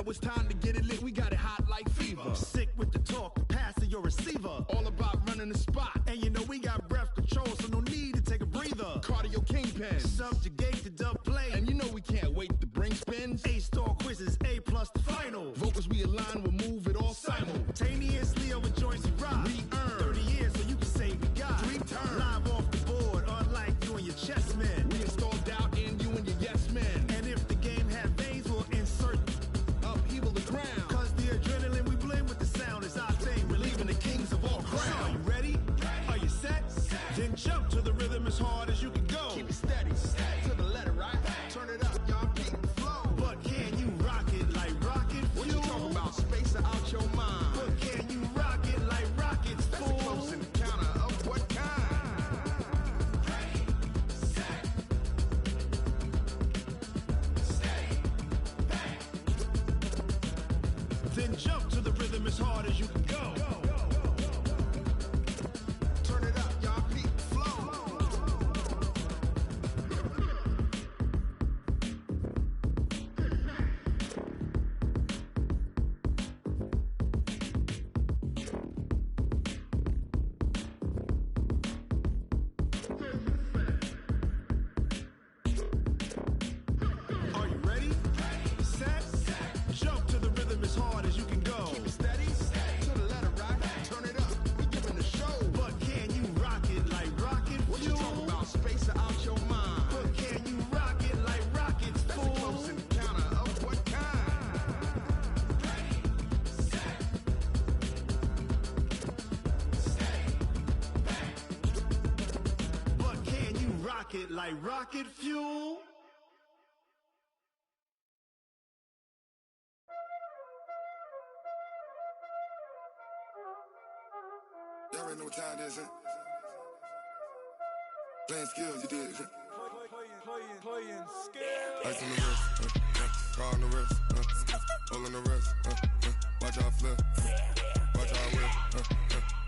it's time to get it lit. We got it hot like fever. Sick with the talk, pass to your receiver. All about running the spot. And you know we got breath control, so no need to take a breather. Cardio kingpin. Subjugate the dub play. And you know we can't wait to bring spins. A-star quizzes, A+ the final. Vocals we align, we'll move it all simultaneously over joints we rock. We earn 30 years so you can say we got 3 turns. Live off the board, unlike you and your chess men. We install doubt in you and your yes men. And if the game had veins, we'll insert upheaval the ground. Cause the adrenaline we blend with the sound is our thing, relieving the kings of all crowns. So are you ready? Are you set? Then jump to the rhythm as hard as you can go. Keep it steady, to the letter, right? Turn it up, y'all, keep the flow. But can you rock it like rocket fuel? What you talking about? Space out your mind. But can you rock it like rockets, fool? That's a close encounter of what kind? Ready, set, steady, bang. Then jump to the rhythm as hard as you can go. Turn it up, y'all, keep the flow. Are you ready? Set, jump to the rhythm as hard as you can go. Keep it steady, to the letter, right? Turn it up, we giving the show. But can you rock it like rocket fuel? What you talking about? Space out your mind. But can you rock it like rockets, That's fool? a close encounter of what kind? Ready, set, steady, bang. But can you rock it like rocket fuel? Y'all already know what time it is, huh? Playing skills, you did. Playing skills. Ice on the wrist, car on the wrist, hole in the wrist, watch how I flip, watch how I whip,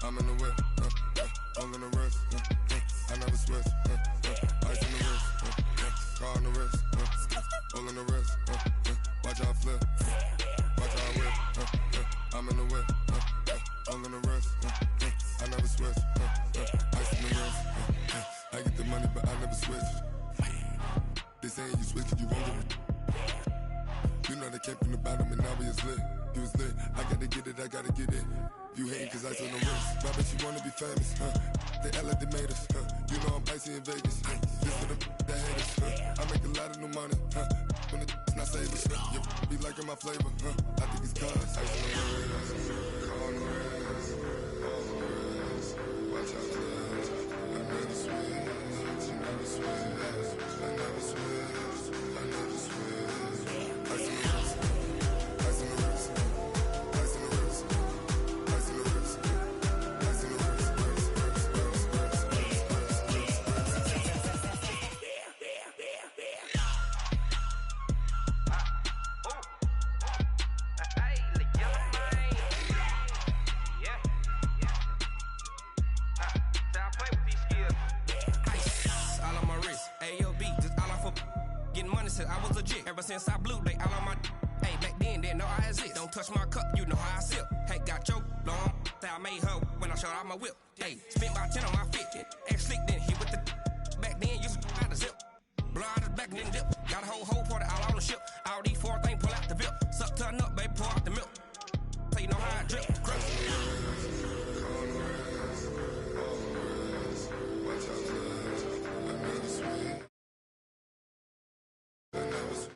I'm in the whip, hole in the wrist, I never switch, ice on the wrist, car on the wrist, hole in the wrist, watch how I flip, watch how I whip, I'm in the whip, hole in the wrist, I never switch, ice on the wrist, I get the money but I never switch. They saying you switch, you won't get it. You know they came from the bottom and now we is lit. You was lit, I gotta get it, I gotta get it. You hating cause I on the wrist. My bitch, you wanna be famous, They Ella, they made us, You know I'm icy in Vegas, This for the that haters, I make a lot of new money, When the not savers, You be liking my flavor, I think it's cause ice on the wrist, on the wrist, on the wrist. Watch out, cuz I never switch, I never switch. I never switch, I never switch. Ice in the wrist, ice in the wrist, ice in the wrist, ice in the wrist, ice in the wrist, I was legit. Ever since I blew, they all on my. Hey, back then, didn't know I exist. Don't touch my cup, you know how I sip. Hey, got your long. I made her when I showed out my whip. Hey, spent about 10 on my fit. Ex slick, then hit with the. Back then, used to out the zip. Blow out his back, then dip. Got a whole party all on the ship. All these 4 things, pull out the bip. Suck, turn up, baby, pour out the milk. So you know how I drip. Crush. watch out, cuz I never switch. I never switch.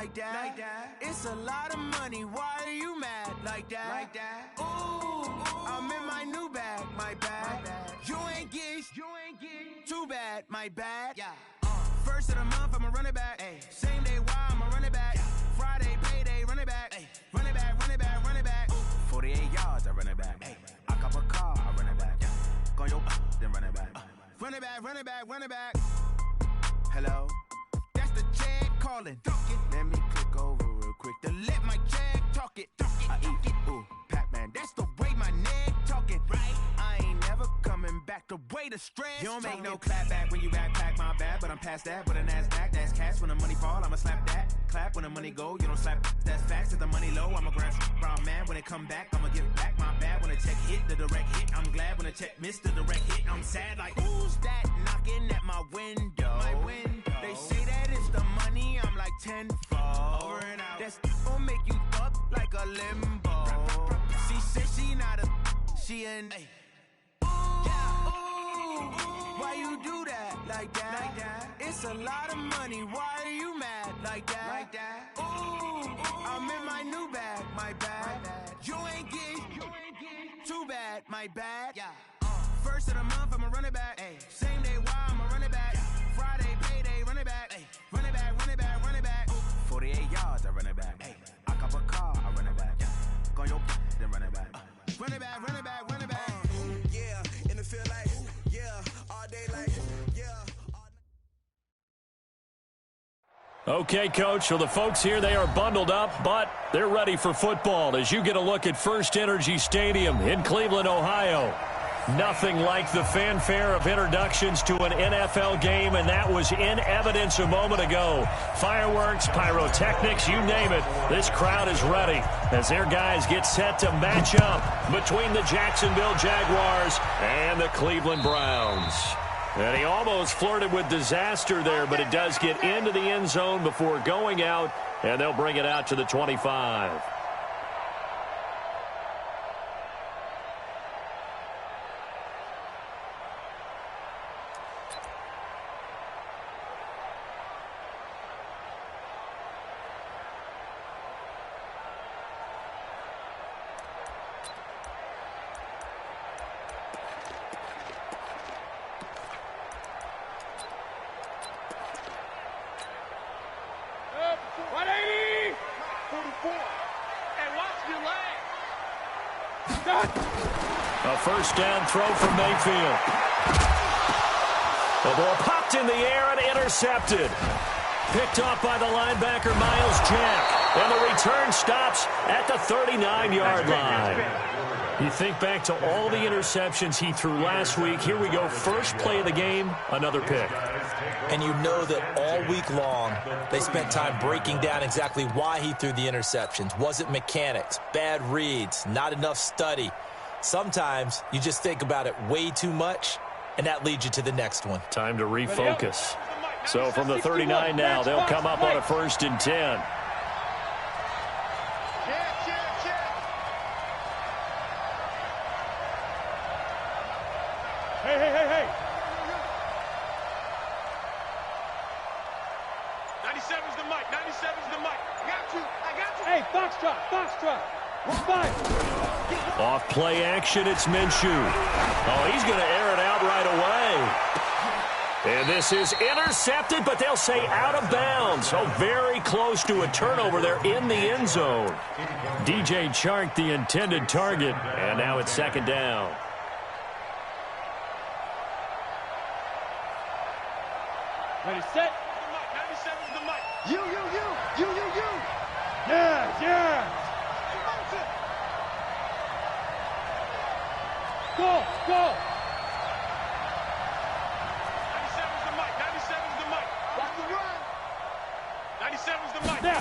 like that. It's a lot of money, why are you mad like that? Ooh, I'm in my new bag, my bad. You ain't get too bad, my bad. First of the month, I'ma run it back. Same day, why I'ma run it back. Friday, payday, run it back. Run it back, run it back, run it back. 48 yards, I run it back. I cop a car, I run it back. Go your then run it back. Run it back, run it back, run it back. Hello? That's the check calling. Let me click over real quick to let my check talk it. I eat it, ooh, Pac-Man. That's the way my neck talking. Right? I ain't never coming back the way the stress. You don't make no clap back when you backpack, my bad. But I'm past that, but a NASDAQ, that's cash. When the money fall, I'ma slap that. Clap when the money go, you don't slap. That's facts. If the money low, I'ma grab brown man. When it come back, I'ma give back my bad. When the check hit, the direct hit. I'm glad when the check missed the direct hit. I'm sad like, who's that knocking at my window? They say that it's the money, I'm like tenfold. Over and out. That's gon' make you up like a limbo. She said she not a, she an. Why you do that like that? It's a lot of money, why are you mad like that? Ooh, I'm in my new bag, my bad. You ain't get too bad, my bad. First of the month, I'ma run it back. Same day, why I'ma run it back. Friday, payday, run it back. Run it back, run it back, run it back. 48 yards, I run it back. I cop a car, I run it back. Go your then run it back. Run it back, run it back, run it back. Yeah, in the field like, yeah, all day like, yeah. Okay, Coach, so the folks here, they are bundled up, but they're ready for football as you get a look at First Energy Stadium in Cleveland, Ohio. Nothing like the fanfare of introductions to an NFL game, and that was in evidence a moment ago. Fireworks, pyrotechnics, you name it. This crowd is ready as their guys get set to match up between the Jacksonville Jaguars and the Cleveland Browns. And he almost flirted with disaster there, but it does get into the end zone before going out, and they'll bring it out to the 25. A first down throw from Mayfield. The ball popped in the air and intercepted. Picked off by the linebacker, Miles Jack. And the return stops at the 39-yard line. You think back to all the interceptions he threw last week. Here we go. First play of the game, another pick. And you know that all week long, they spent time breaking down exactly why he threw the interceptions. Was it mechanics, bad reads, not enough study? Sometimes you just think about it way too much, and that leads you to the next one. Time to refocus. So from the 39 now, they'll come up on a 1st and 10. Hey. 97's the mic. 97's the mic. I got you. Hey, Foxtrot. We're fine. Off play action, it's Minshew. Oh, he's going to air it out right away. And this is intercepted, but they'll say out of bounds. So very close to a turnover there in the end zone. DJ Chark, the intended target, and now it's 2nd down. Ready, set. 97's the mic. You. Yeah. Go. 97's the mic. 97's the mic. Watch the run. 97's the mic. Now.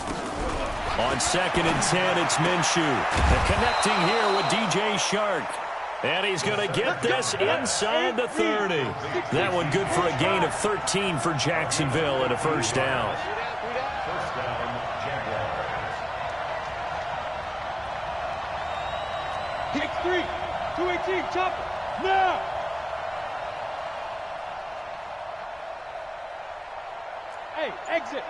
On 2nd and 10, it's Minshew. And connecting here with DJ Chark. And he's going to get this inside the 30. That one good for a gain of 13 for Jacksonville and a 1st down. Kick 3. 218. Chopper. Now. Hey, exit.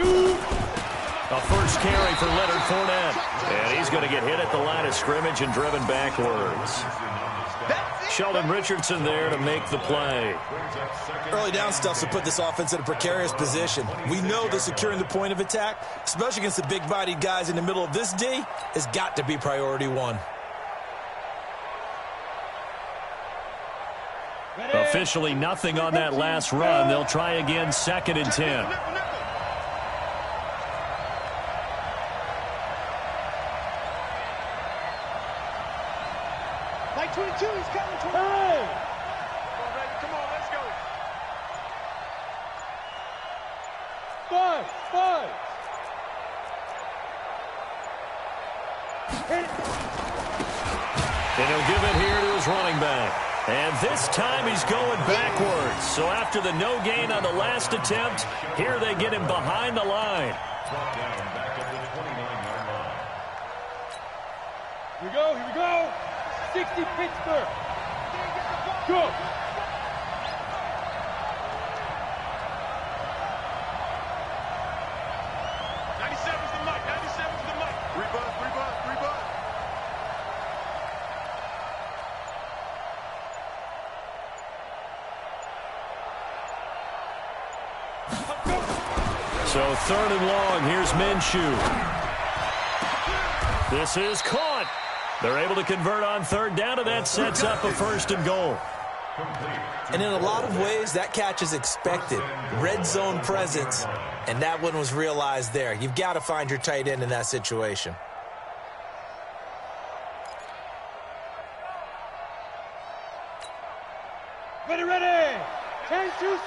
A first carry for Leonard Fournette. And he's going to get hit at the line of scrimmage and driven backwards. Sheldon Richardson there to make the play. Early down stuff to put this offense in a precarious position. We know that securing the point of attack, especially against the big-bodied guys in the middle of this D, has got to be priority one. Officially nothing on that last run. They'll try again, 2nd and 10. Like 22, he's coming 20. Hey! Come on, let's go. 5. And he'll give it here to his running back. And this time he's going backwards. So after the no gain on the last attempt, here they get him behind the line. Here we go. 60 Pittsburgh. Go. So 3rd and long, here's Minshew. This is caught. They're able to convert on 3rd down, and that sets up a 1st and goal. And in a lot of ways, that catch is expected. Red zone presence, and that one was realized there. You've got to find your tight end in that situation. Ready. 10 2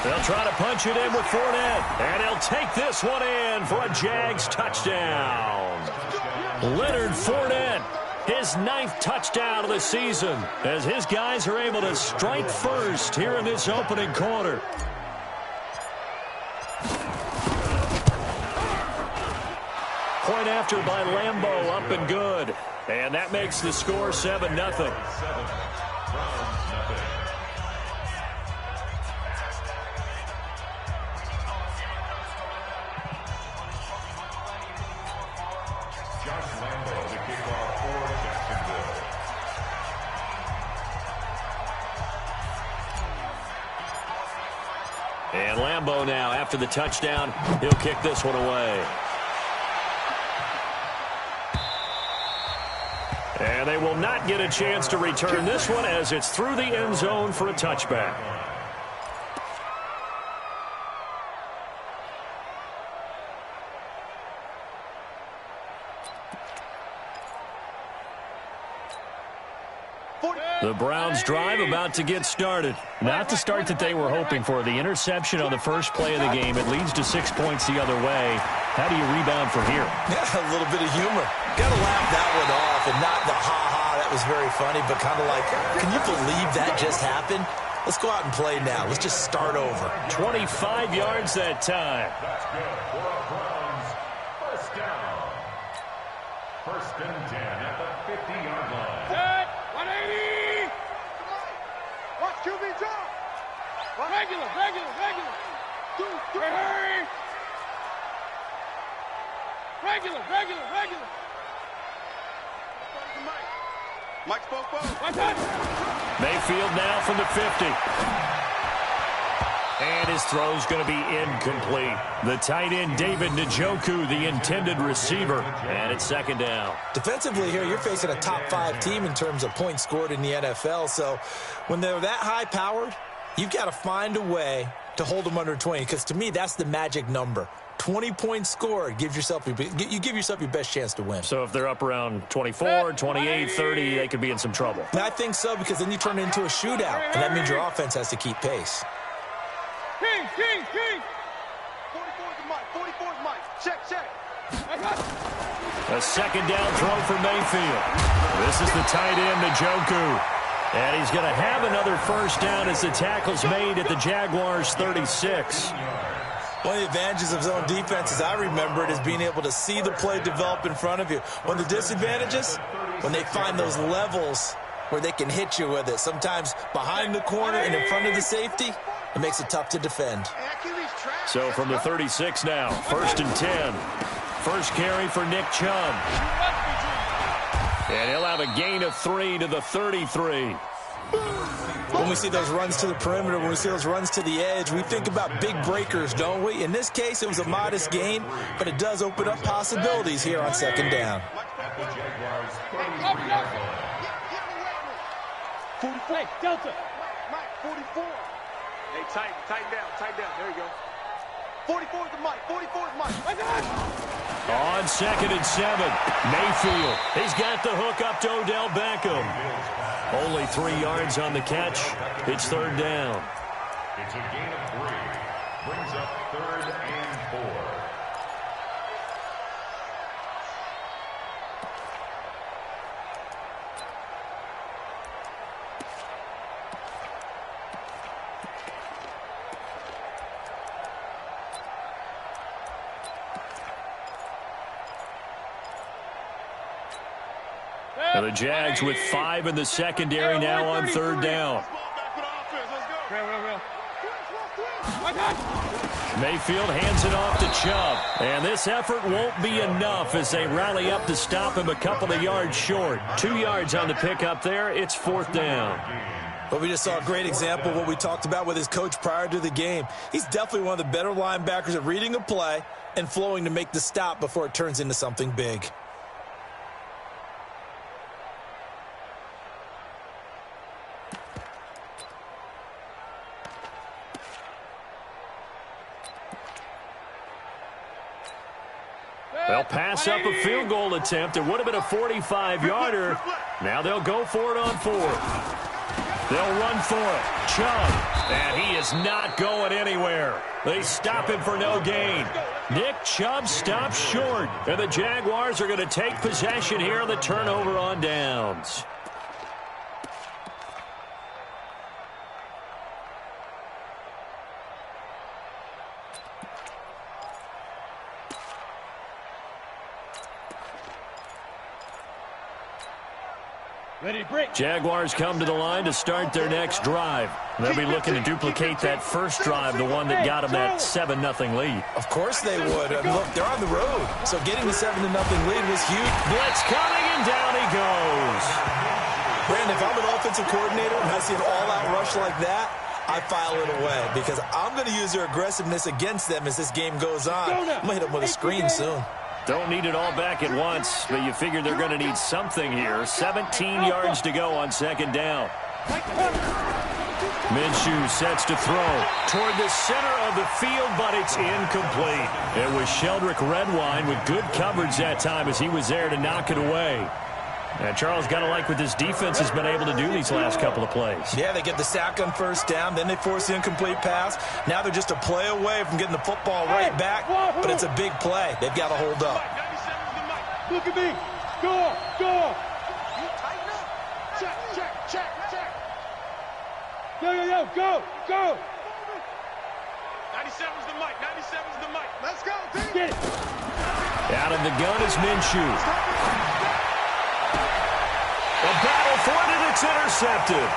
They'll try to punch it in with Fournette, and he'll take this one in for a Jags touchdown. Leonard Fournette, his 9th touchdown of the season, as his guys are able to strike first here in this opening quarter. Point after by Lambeau, up and good. And that makes the score 7-0. And Lambeau now, after the touchdown, he'll kick this one away. And they will not get a chance to return this one as it's through the end zone for a touchback. The Browns drive about to get started. Not the start that they were hoping for. The interception on the first play of the game. It leads to 6 points the other way. How do you rebound from here? Yeah, a little bit of humor. Got to laugh that one off, and not the ha-ha, that was very funny, but kind of like, can you believe that just happened? Let's go out and play now. Let's just start over. 25 yards that time. That's good for a Browns first down. 1st and 10 at the 50-yard line. Set. 180. Watch QB drop. Regular. Hurry. Regular. Mike spoke. Mayfield now from the 50. And his throw's going to be incomplete. The tight end, David Njoku, the intended receiver. And it's 2nd down. Defensively here, you're facing a top 5 team in terms of points scored in the NFL. So when they're that high-powered, you've got to find a way to hold them under 20. Because to me, that's the magic number. 20 points scored, you give yourself your best chance to win. So if they're up around 24, 28, 30, they could be in some trouble. And I think so, because then you turn it into a shootout, and that means your offense has to keep pace. King. 44's Mike. Check. A 2nd down throw for Mayfield. This is the tight end, Njoku. And he's going to have another 1st down as the tackle's made at the Jaguars' 36. One of the advantages of zone defense, as I remember it, is being able to see the play develop in front of you. One of the disadvantages, when they find those levels where they can hit you with it, sometimes behind the corner and in front of the safety, It makes it tough to defend. So from the 36 now, 1st and 10. First carry for Nick Chubb. And he'll have a gain of 3 to the 33. When we see those runs to the perimeter, when we see those runs to the edge, we think about big breakers, don't we? In this case, it was a modest gain, but it does open up possibilities here on 2nd down. Hey, Delta. Mike, 44. Hey, tighten down. There you go. 44 is the mic. 44 is Mike. On 2nd and 7, Mayfield. He's got the hook up to Odell Beckham. Only 3 yards on the catch. It's 3rd down. It's a gain of 3. Brings up 3rd and 4. And the Jags with 5 in the secondary now on 3rd down. Mayfield hands it off to Chubb. And this effort won't be enough as they rally up to stop him a couple of yards short. 2 yards on the pickup there. It's 4th down. But we just saw a great example of what we talked about with his coach prior to the game. He's definitely one of the better linebackers at reading a play and flowing to make the stop before it turns into something big. They'll pass up a field goal attempt. It would have been a 45-yarder. Now they'll go for it on 4th. They'll run for it. Chubb. And he is not going anywhere. They stop him for no gain. Nick Chubb stops short. And the Jaguars are going to take possession here on the turnover on downs. Jaguars come to the line to start their next drive. They'll be looking to duplicate that first drive, the one that got them that 7-0 lead. Of course they would. I mean, look, they're on the road. So getting the 7-0 lead was huge. Blitz coming, and down he goes. Brandon, if I'm an offensive coordinator and I see an all-out rush like that, I file it away because I'm going to use their aggressiveness against them as this game goes on. I'm going to hit them with a screen soon. Don't need it all back at once, but you figure they're going to need something here. 17 yards to go on 2nd down. Minshew sets to throw toward the center of the field, but it's incomplete. It was Sheldrick Redwine with good coverage that time as he was there to knock it away. And Charles, got to like what this defense has been able to do these last couple of plays. Yeah, they get the sack on 1st down, then they force the incomplete pass. Now they're just a play away from getting the football right back, but it's a big play. They've got to hold up. Look at me. Go. You tighten up. Check. Yo, go. 97's the mic. Let's go, team. Get it. Out of the gun is Minshew. The battle for it, and it's intercepted.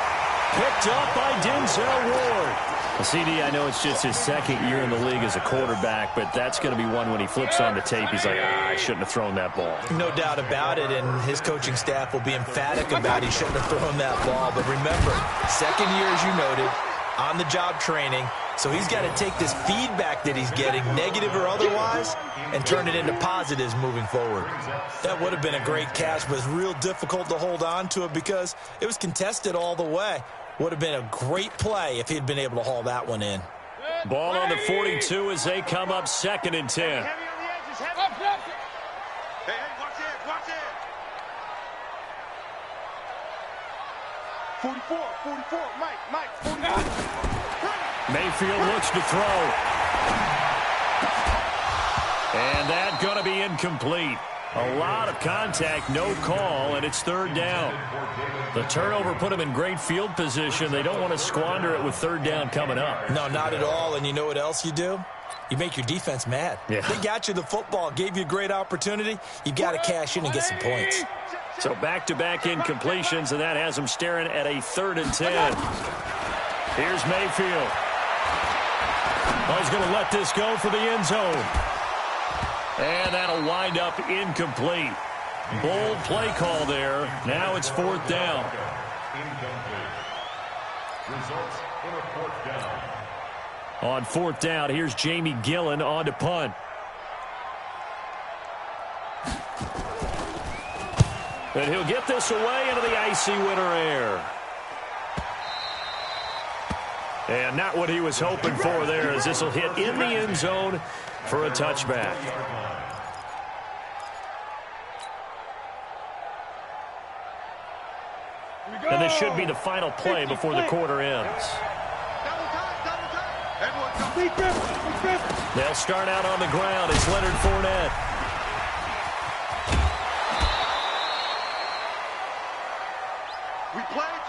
Picked up by Denzel Ward. Well, CD, I know it's just his 2nd year in the league as a quarterback, but that's going to be one when he flips on the tape, he's like, I shouldn't have thrown that ball. No doubt about it, and his coaching staff will be emphatic about he shouldn't have thrown that ball. But remember, 2nd year, as you noted, on-the-job training, so he's got to take this feedback that he's getting, negative or otherwise, and turn it into positives moving forward. That would have been a great catch, but it's real difficult to hold on to it because it was contested all the way. Would have been a great play if he'd been able to haul that one in. Ball on the 42 as they come up 2nd and 10. Hey, watch it. 44, Mike, 44. Mayfield looks to throw. And that's going to be incomplete. A lot of contact, no call, and it's 3rd down. The turnover put them in great field position. They don't want to squander it with 3rd down coming up. No, not at all. And you know what else you do? You make your defense mad. Yeah. They got you the football, gave you a great opportunity. You got to cash in and get some points. So back-to-back incompletions, and that has them staring at a 3rd and 10. Here's Mayfield. he's going to let this go for the end zone. And that'll wind up incomplete. Bold play call there. Now it's 4th down. Incomplete. Results in a 4th down. On 4th down, here's Jamie Gillen on to punt. And he'll get this away into the icy winter air. And not what he was hoping for there, as this will hit in the end zone for a touchback. And this should be the final play before the quarter ends. They'll start out on the ground. It's Leonard Fournette.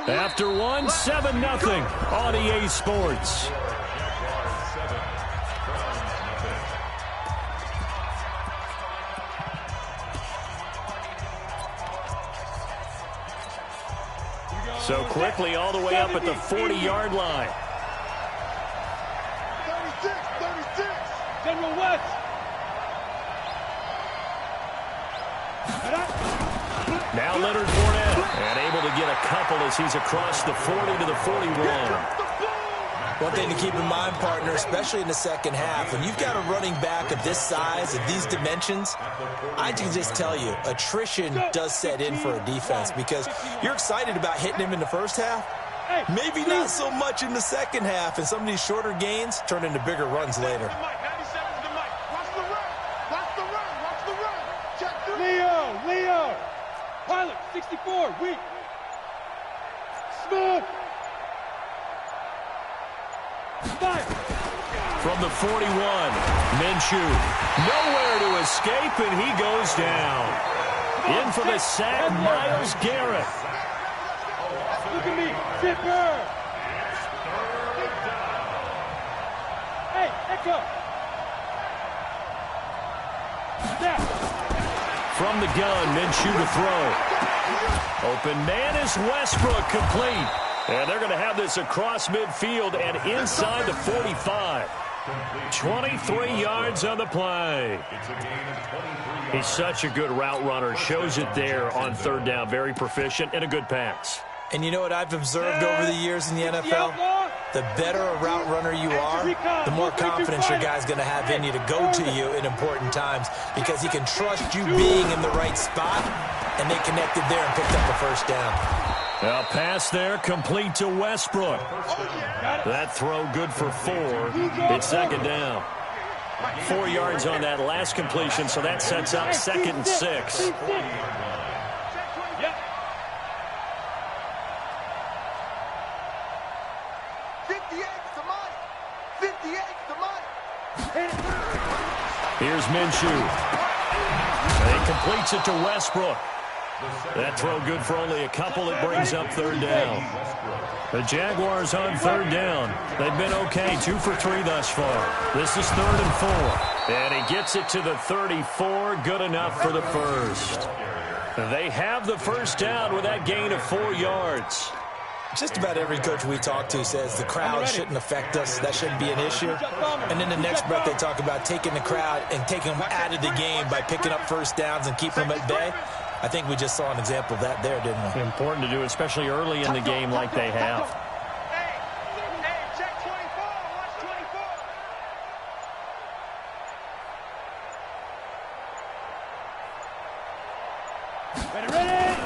After one, 7-0 on EA Sports. So quickly all the way up at the 40-yard line. 36. General West. Now Leonard Fournette, and able to get a couple as he's across the 40 to the 41. One thing to keep in mind, partner, especially in the second half, when you've got a running back of this size, of these dimensions, I can just tell you, attrition does set in for a defense because you're excited about hitting him in the first half. Maybe not so much in the second half, and some of these shorter gains turn into bigger runs later. Leo. Pilot, 64, weak. Smooth. Fire. From the 41, Minshew. Nowhere to escape, and he goes down. In for the sack, Myles Garrett. Look at me, Zipper. Hey, Echo. Snap. From the gun, Minshew to throw. Open man is Westbrook, complete. And they're going to have this across midfield and inside the 45. 23 yards on the play. He's such a good route runner. Shows it there on 3rd down. Very proficient and a good pass. And you know what I've observed over the years in the NFL? The better a route runner you are, the more confidence your guy's going to have in you to go to you in important times because he can trust you being in the right spot, and they connected there and picked up a first down. A pass there, complete to Westbrook. That throw good for 4. It's 2nd down. 4 yards on that last completion, so that sets up 2nd and 6. Here's Minshew. And he completes it to Westbrook. That throw good for only a couple. It brings up 3rd down. The Jaguars on 3rd down. They've been okay, 2 for 3 thus far. This is 3rd and 4. And he gets it to the 34. Good enough for the first. They have the first down with that gain of 4 yards. Just about every coach we talk to says the crowd shouldn't affect us. That shouldn't be an issue. And then the next breath they talk about taking the crowd and taking them out of the game by picking up first downs and keeping them at bay. I think we just saw an example of that there, didn't we? Important to do, especially early in the game like they have. Hey, check 24. Watch 24. Ready.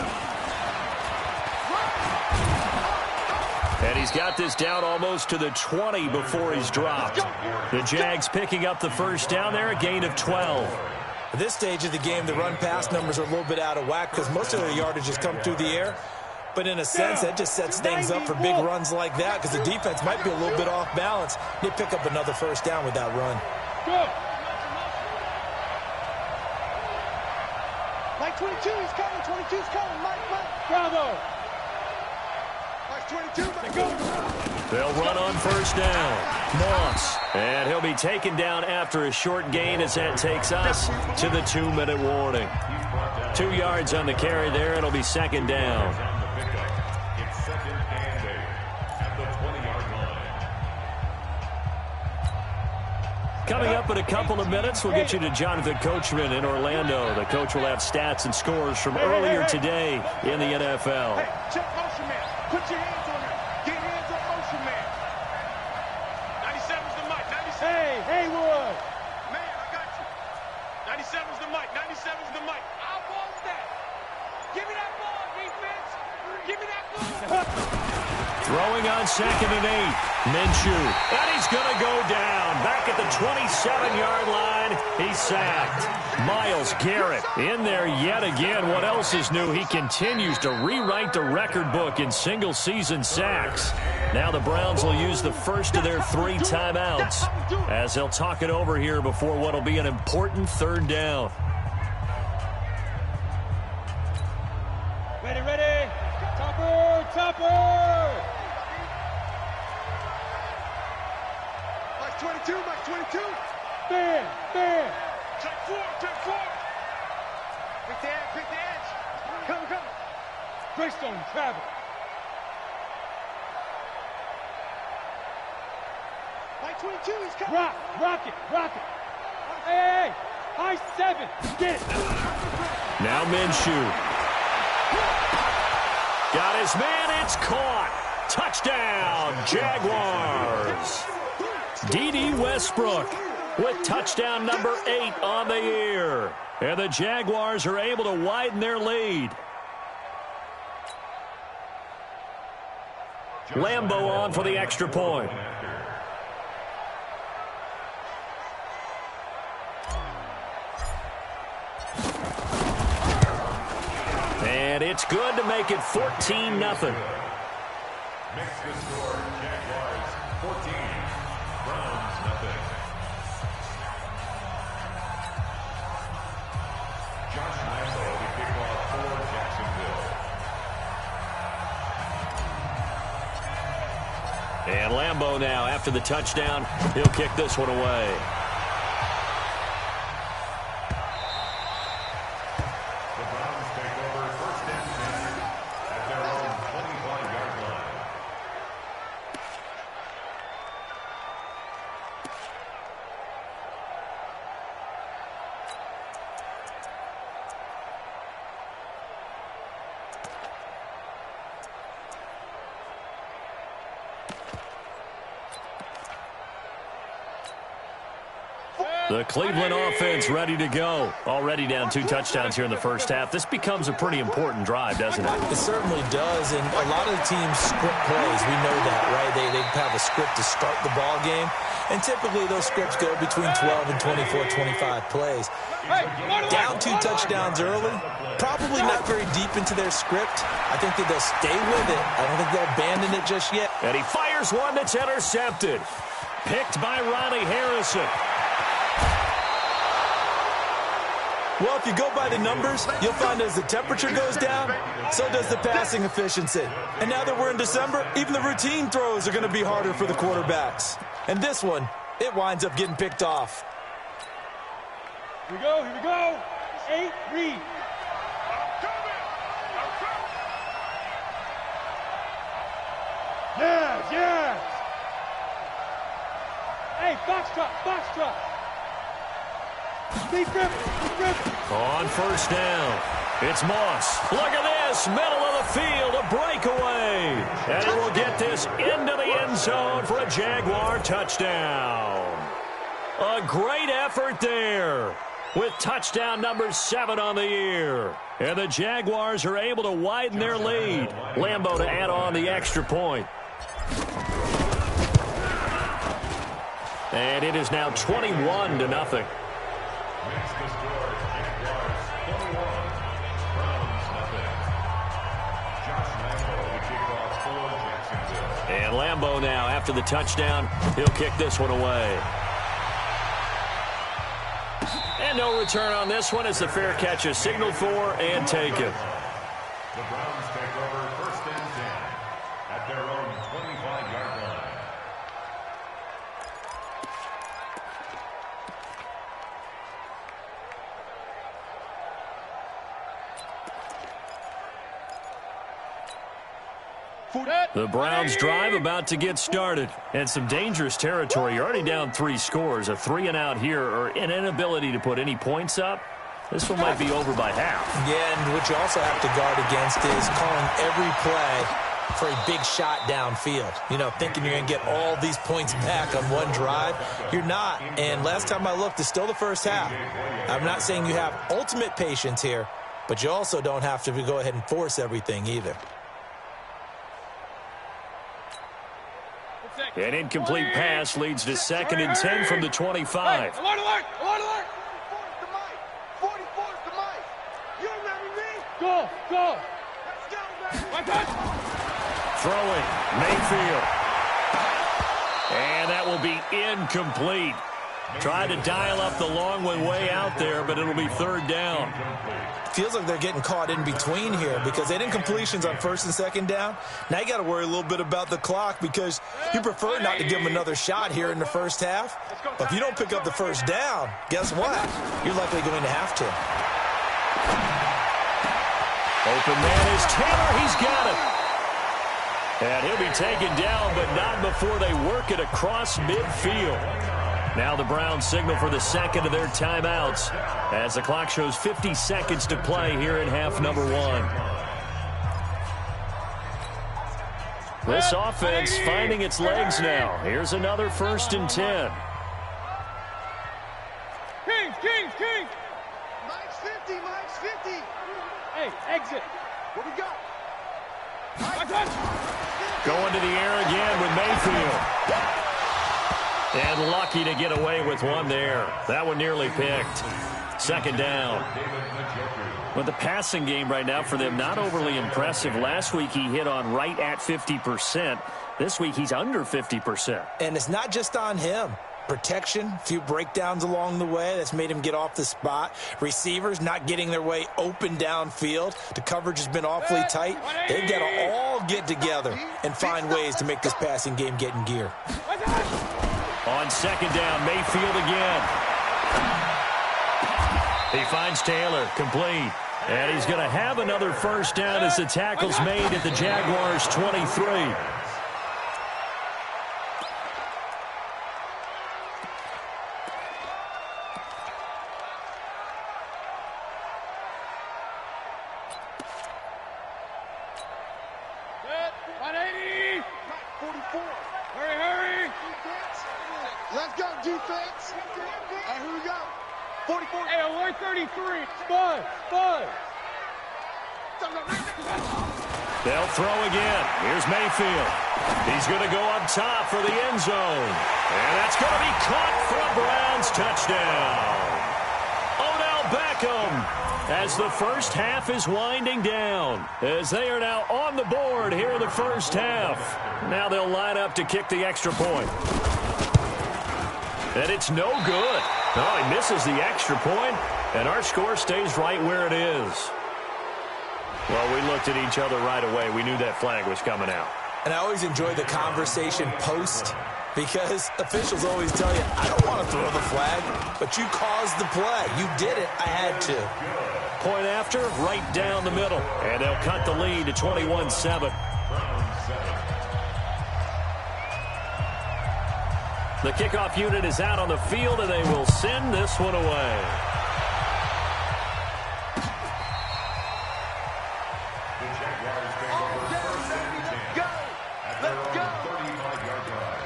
And he's got this down almost to the 20 before he's dropped. The Jags picking up the first down there, a gain of 12. At this stage of the game, the run-pass numbers are a little bit out of whack because most of their yardage has come through the air. But in a sense, that just sets things up for big runs like that because the defense might be a little bit off balance. They pick up another first down with that run. Go. Mike 22, he's coming. 22's coming. Mike. Bravo. Mike 22, go. They'll run on first down. Moss. And he'll be taken down after a short gain as that takes us to the 2-minute warning. 2 yards on the carry there. It'll be 2nd down. It's 2nd and 8 at the 20-yard Coming up in a couple of minutes, we'll get you to Jonathan Coachman in Orlando. The coach will have stats and scores from earlier today in the NFL. Hey, check motion man. Put your hands on him. Get hands on motion man. 97's the mic. 97. Hey, Haywood. Man, I got you. 97's the mic. 97's the mic. I want that. Give me that ball, defense. Give me that ball. Throwing on 2nd and 8. Minshew. And he's going to go down. Back at the 27-yard line. He's sacked. Myles Garrett in there yet again. What else is new? He continues to rewrite the record book in single-season sacks. Now the Browns will use the first of their 3 timeouts as they'll talk it over here before what will be an important 3rd down. Ready. Topper. Mike 22. Bam. Check 4. Pick the edge. Come. Greystone, travel. Mike 22, he's coming. Rock it. Hey. High 7. Get it. Now Minshew. Got his man. It's caught. Touchdown, Jaguars. D.D. Westbrook with touchdown number 8 on the year. And the Jaguars are able to widen their lead. Lambeau on for the extra point. And it's good to make it 14-0. Makes the score Jaguars 14, Browns 0. Josh Lambeau to kick off for Jacksonville. And Lambeau now, after the touchdown, he'll kick this one away. The Cleveland offense ready to go. Already down 2 touchdowns here in the first half. This becomes a pretty important drive, doesn't it? It certainly does, and a lot of the teams script plays. We know that, right? They have a script to start the ball game, and typically those scripts go between 12 and 24, 25 plays. Down 2 touchdowns early, probably not very deep into their script. I think that they'll stay with it. I don't think they'll abandon it just yet. And he fires one that's intercepted. Picked by Ronnie Harrison. Well, if you go by the numbers, you'll find as the temperature goes down, so does the passing efficiency. And now that we're in December, even the routine throws are going to be harder for the quarterbacks. And this one, it winds up getting picked off. Here we go. 8, read. Yes. Hey, foxtrot. Deep grip. On first down, it's Moss. Look at this, middle of the field, a breakaway. And he will get this into the end zone for a Jaguar touchdown. A great effort there with touchdown number 7 on the year. And the Jaguars are able to widen their lead. Lambeau to add on the extra point. And it is now 21-0. Makes the score Jaguars 21, Browns 0. Josh Lambeau to kick off for Jacksonville. And Lambeau now, after the touchdown, he'll kick this one away. And no return on this one as the fair catch is signaled for and taken. The Browns take over 1st and 10 at their own 25-yard line. The Browns drive about to get started. And some dangerous territory. You're already down 3 scores. A 3-and-out here or an inability to put any points up. This one might be over by half. Yeah, and what you also have to guard against is calling every play for a big shot downfield. You know, thinking you're going to get all these points back on one drive. You're not. And last time I looked, it's still the first half. I'm not saying you have ultimate patience here, but you also don't have to go ahead and force everything either. An incomplete pass leads to 2nd and 10 from the 25. Hey, alert, alert, alert, alert. 44's the mic. 44's the mic. You remember me? Go, go. Let's go, man. My touch. Throwing, Mayfield. And that will be incomplete. Tried to dial up the long one way out there, but it'll be 3rd down. Feels like they're getting caught in between here because they did incompletions on 1st and 2nd down. Now you got to worry a little bit about the clock because you prefer not to give them another shot here in the first half. But if you don't pick up the 1st down, guess what? You're likely going to have to. Open man is Taylor. He's got it. And he'll be taken down, but not before they work it across midfield. Now the Browns signal for the 2nd of their timeouts as the clock shows 50 seconds to play here in half number 1. This offense finding its legs now. Here's another 1st and 10. Kings, Kings, Kings. Mike's 50, Mike's 50. Hey, exit. What we got? My touch. Going to the air again with Mayfield. And lucky to get away with one there. That one nearly picked. 2nd down. Well, the passing game right now for them, not overly impressive. Last week he hit on right at 50%. This week he's under 50%. And it's not just on him. Protection, a few breakdowns along the way. That's made him get off the spot. Receivers not getting their way open downfield. The coverage has been awfully tight. They've got to all get together and find ways to make this passing game get in gear. On 2nd down, Mayfield again. He finds Taylor, complete. And he's going to have another 1st down as the tackle's made at the Jaguars' 23. Let's go, defense. And who we got? 44. Hey, alert 33. Spud, Spud. They'll throw again. Here's Mayfield. He's going to go up top for the end zone. And that's going to be caught for a Browns touchdown. Odell Beckham as the first half is winding down. As they are now on the board here in the first half. Now they'll line up to kick the extra point. And it's no good. Oh, he misses the extra point, and our score stays right where it is. Well, we looked at each other right away. We knew that flag was coming out. And I always enjoy the conversation post because officials always tell you, I don't want to throw the flag, but you caused the play. You did it. I had to. Point after, right down the middle. And they'll cut the lead to 21-7. The kickoff unit is out on the field, and they will send this one away. The Jaguars take over 1st and 10 at their own 35-yard line.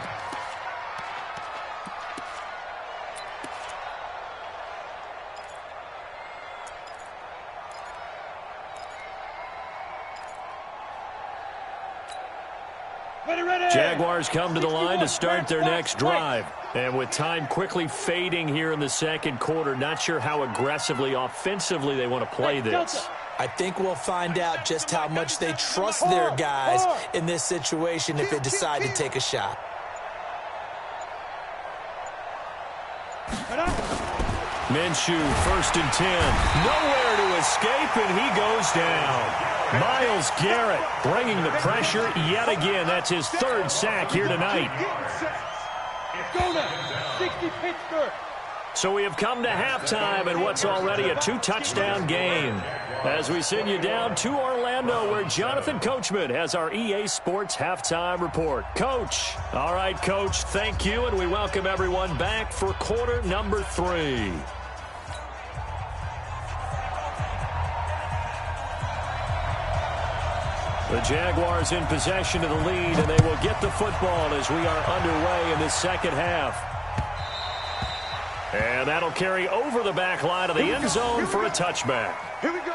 Jaguars come to the line to start their next drive. And with time quickly fading here in the 2nd quarter, not sure how aggressively, offensively they want to play this. I think we'll find out just how much they trust their guys in this situation if they decide to take a shot. Minshew, 1st and 10. Nowhere to escape, and he goes down. Myles Garrett bringing the pressure yet again. That's his 3rd sack here tonight. Go now. 60 Pittsburgh. So we have come to halftime in what's already a 2-touchdown game. As we send you down to Orlando, where Jonathan Coachman has our EA Sports Halftime Report. Coach. All right, Coach, thank you, and we welcome everyone back for quarter number 3. The Jaguars in possession of the lead, and they will get the football as we are underway in the second half. And that'll carry over the back line of the end zone for a touchback. Here we go.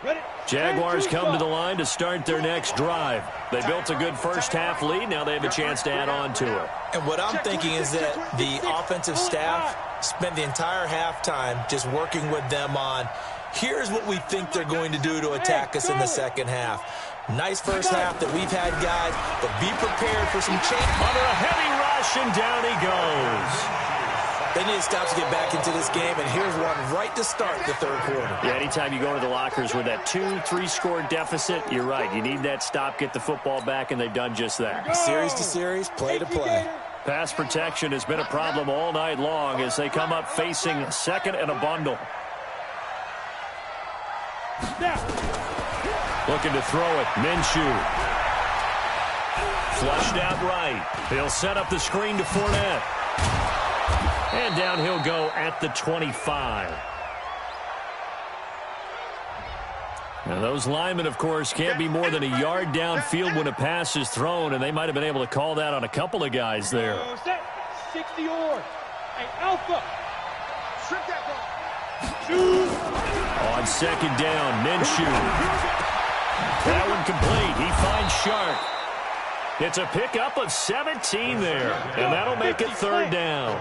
Ready? Jaguars come to the line to start their next drive. They built a good first-half lead. Now they have a chance to add on to it. And what I'm thinking is that the offensive staff spent the entire halftime just working with them on, here's what we think they're going to do to attack us in the second half. Nice first half that we've had, guys, but be prepared for some change. Under a heavy rush, and down he goes. They need to stop to get back into this game, and here's one right to start the third quarter. Yeah, anytime you go to the lockers with that 2-3-score deficit, you're right. You need that stop, get the football back, and they've done just that. Series to series, play to play. Pass protection has been a problem all night long as they come up facing second and a bundle. Looking to throw it. Minshew. Flushed out right. He'll set up the screen to Fournette. And down he'll go at the 25. Now those linemen, of course, can't be more than a yard downfield when a pass is thrown, and they might have been able to call that on a couple of guys there. 60 or. Hey, Alpha. Strip that ball. On second down, Minshew. That one complete. He finds Sharp. It's a pickup of 17 there, and that'll make it third down.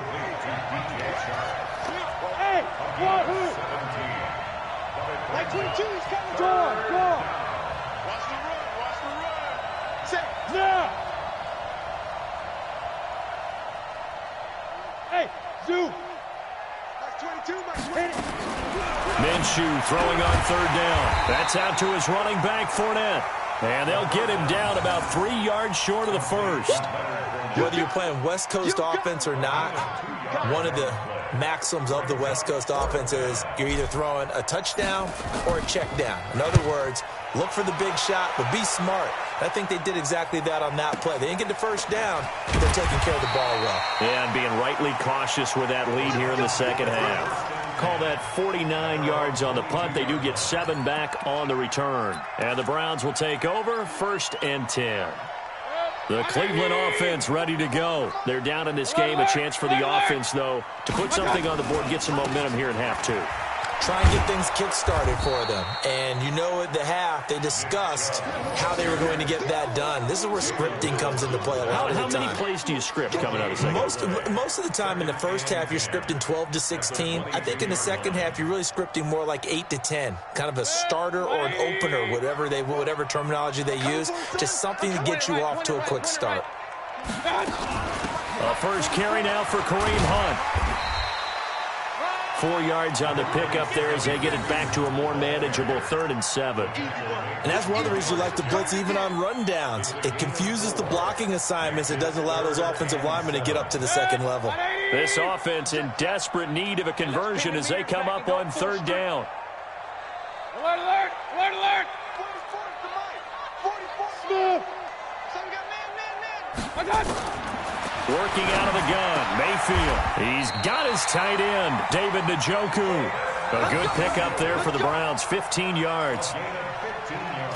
Hey, who? Like 22, he's coming. Go on. Watch the run. Say, now. Hey, Zoo. Like 22, Mike. Minshew throwing on third down. That's out to his running back, Fournette. And they'll get him down about 3 yards short of the first. Whether you're playing West Coast offense or not, one of the maxims of the West Coast offense is you're either throwing a touchdown or a check down. In other words, look for the big shot, but be smart. I think they did exactly that on that play. They didn't get the first down, but they're taking care of the ball well. Yeah, and being rightly cautious with that lead here in the second half. Call that 49 yards on the punt. They do get 7 back on the return. And the Browns will take over, 1st and 10. The Cleveland offense ready to go. They're down in this game. A chance for the offense, though, to put something on the board, get some momentum here in half 2. Try and get things kick-started for them. And you know at the half, they discussed how they were going to get that done. This is where scripting comes into play a lot of the time. How many plays do you script coming out of the second? Most of the time in the first half, you're scripting 12 to 16. I think in the second half, you're really scripting more like 8 to 10. Kind of a starter or an opener, whatever terminology they use. Just something to get you off to a quick start. A first carry now for Kareem Hunt. 4 yards on the pickup there as they get it back to a more manageable 3rd and 7. And that's one of the reasons we like to blitz even on rundowns. It confuses the blocking assignments. It doesn't allow those offensive linemen to get up to the second level. This offense in desperate need of a conversion as they come up on 3rd down. Alert, alert, alert, alert. 44 to Mike. 44. Smooth. Some got man. I got it. Working out of the gun, Mayfield. He's got his tight end, David Njoku. A good pickup there for the Browns, 15 yards.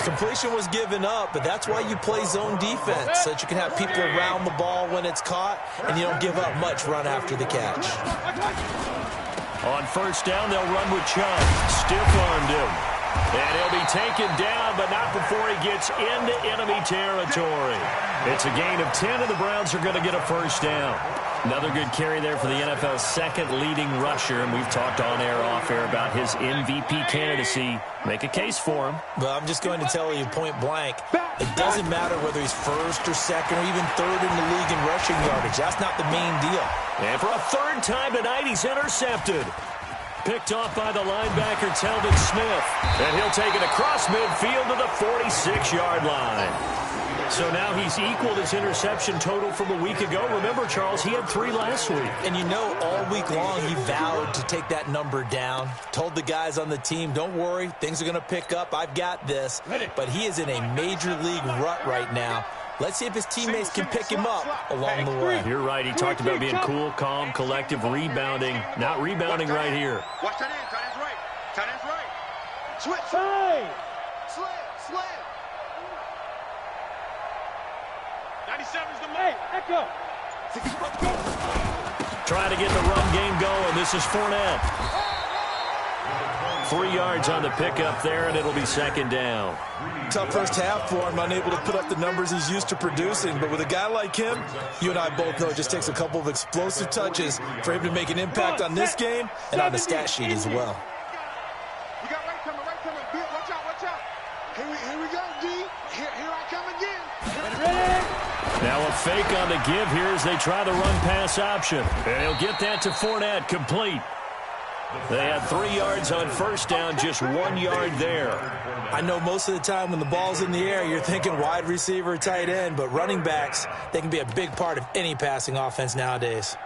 Completion was given up, but that's why you play zone defense, so that you can have people around the ball when it's caught, and you don't give up much run after the catch. On 1st down, they'll run with Chubb. Stiff-armed him. And he'll be taken down, but not before he gets into enemy territory. It's a gain of 10, and the Browns are going to get a 1st down. Another good carry there for the NFL's 2nd leading rusher, and we've talked on air, off air about his MVP candidacy. Make a case for him. Well, I'm just going to tell you point blank, it doesn't matter whether he's 1st or 2nd or even 3rd in the league in rushing yardage. That's not the main deal. And for a 3rd time tonight, he's intercepted. Picked off by the linebacker, Telvin Smith. And he'll take it across midfield to the 46-yard line. So now he's equaled his interception total from a week ago. Remember, Charles, he had 3 last week. And you know, all week long he vowed to take that number down. Told the guys on the team, don't worry, things are going to pick up. I've got this. But he is in a major league rut right now. Let's see if his teammates can pick him up along the way. You're right. He talked about being cool, calm, collective, rebounding. Not rebounding right here. Watch that end. Tight end's right. Tight end's right. Switch. Hey! Slam. 97's the Hey, echo. Trying to get the run game going. This is Fournette. 3 yards on the pickup there, and it'll be second down. Tough first half for him, unable to put up the numbers he's used to producing. But with a guy like him, you and I both know it just takes a couple of explosive touches for him to make an impact on this game and on the stat sheet as well. You got right coming. Watch out. Here we go, D. Here I come again. Ready? Now a fake on the give here as they try the run-pass option. And he'll get that to Fournette, complete. They had 3 yards on first down, just 1 yard there. I know most of the time when the ball's in the air, you're thinking wide receiver, tight end, but running backs, they can be a big part of any passing offense nowadays.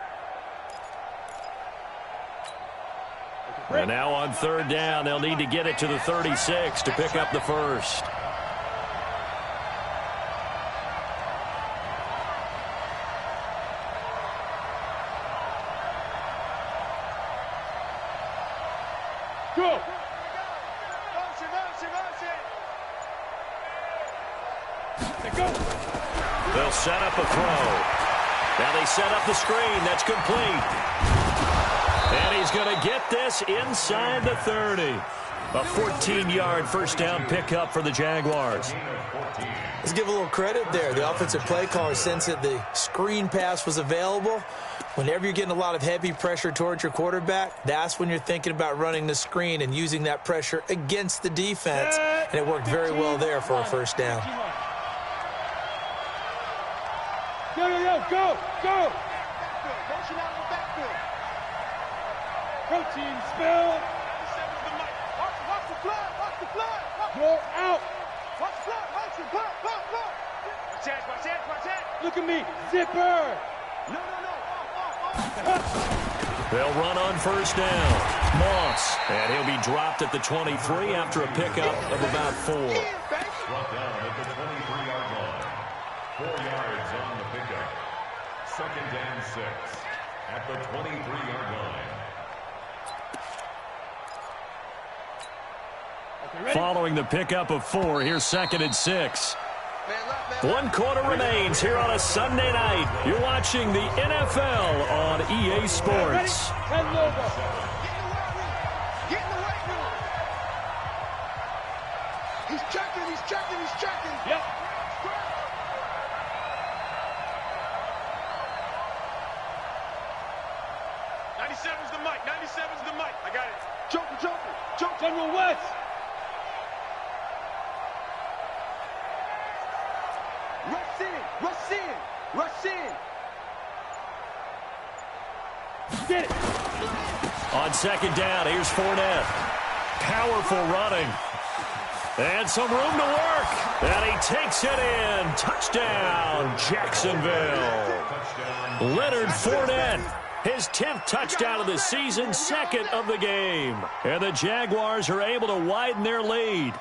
And now on third down, they'll need to get it to the 36 to pick up the first. Go! Motion. Go! They'll set up a throw. Now they set up the screen. That's complete. And he's going to get this inside the 30. A 14-yard first down pickup for the Jaguars. Let's give a little credit there. The offensive play caller sensed that the screen pass was available. Whenever you're getting a lot of heavy pressure towards your quarterback, that's when you're thinking about running the screen and using that pressure against the defense. And it worked very well there for a first down. Go! Motion out of the backfield. Protein spill. Watch the flood. Go out. Watch the flood. Watch it. Look at me. Zipper. No. They'll run on first down. Moss. And he'll be dropped at the 23 after a pickup of about 4. Brought down at the 23-yard line. 4 yards on the pickup. Second and 6 at the 23-yard line. Following the pickup of 4, here's second and 6. 1 quarter remains here on a Sunday night. You're watching the NFL on EA Sports. Get in the weight room. He's checking. Yep. 97's the mic. I got it. Joker. General West. Rush in. Get it. On second down, here's Fournette. Powerful running. And some room to work. And he takes it in. Touchdown, Jacksonville. Leonard Fournette. His 10th touchdown of the season, second of the game. And the Jaguars are able to widen their lead.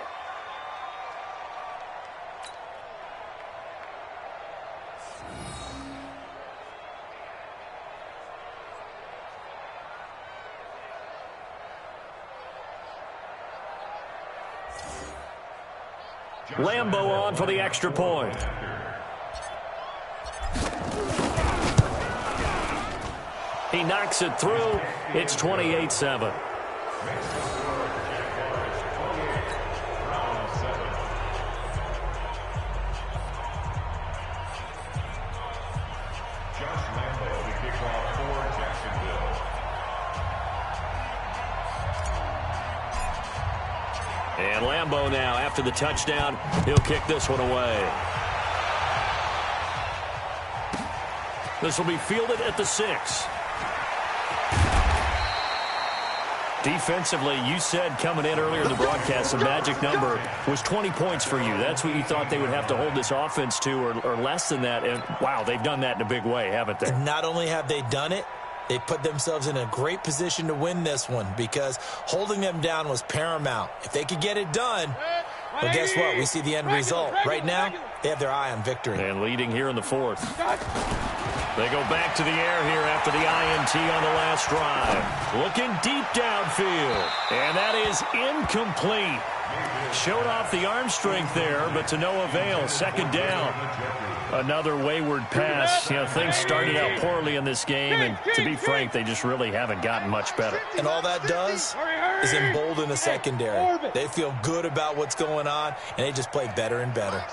Lambo on for the extra point. He knocks it through. It's 28-7. And Lambo now, after the touchdown, he'll kick this one away. This will be fielded at the 6. Defensively, you said coming in earlier in the broadcast, the magic number was 20 points for you. That's what you thought they would have to hold this offense to, or less than that. And, wow, they've done that in a big way, haven't they? And not only have they done it, they put themselves in a great position to win this one because holding them down was paramount. If they could get it done, well, guess what? We see the end result. Right now, they have their eye on victory. And leading here in the fourth. They go back to the air here after the INT on the last drive. Looking deep downfield. And that is incomplete. Showed off the arm strength there, but to no avail. Second down. Another wayward pass. You know, things started out poorly in this game, and to be frank, they just really haven't gotten much better. And all that does is embolden the secondary. They feel good about what's going on, and they just play better and better.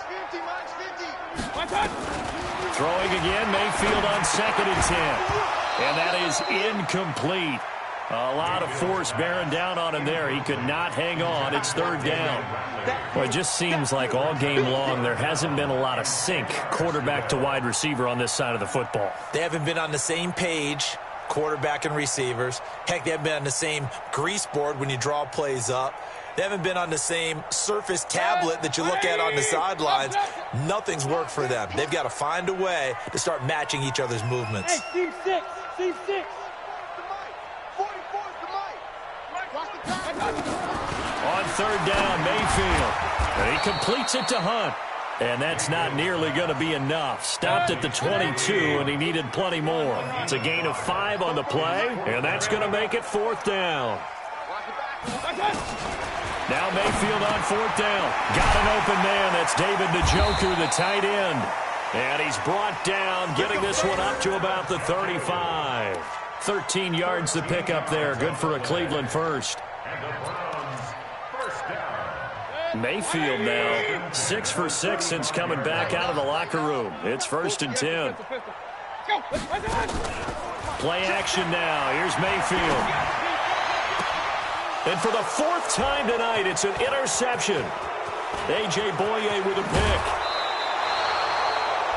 Throwing again, Mayfield on 2nd and 10. And that is incomplete. A lot of force bearing down on him there. He could not hang on. It's 3rd down. Well, it just seems like all game long there hasn't been a lot of sync quarterback to wide receiver on this side of the football. They haven't been on the same page, quarterback and receivers. Heck, they haven't been on the same grease board when you draw plays up. They haven't been on the same Surface tablet that you look at on the sidelines. Nothing's worked for them. They've got to find a way to start matching each other's movements. Hey, team 6, team 6. On 3rd down, Mayfield. And he completes it to Hunt. And that's not nearly going to be enough. Stopped at the 22, and he needed plenty more. It's a gain of 5 on the play, and that's going to make it 4th down. Now Mayfield on 4th down. Got an open man. That's David Njoku, the tight end. And he's brought down, getting this one up to about the 35. 13 yards to pick up there. Good for a Cleveland first. Mayfield now 6 for 6 since coming back out of the locker room. It's 1st and 10. Play action now. Here's Mayfield. And for the 4th time tonight, it's an interception. A.J. Boye with a pick.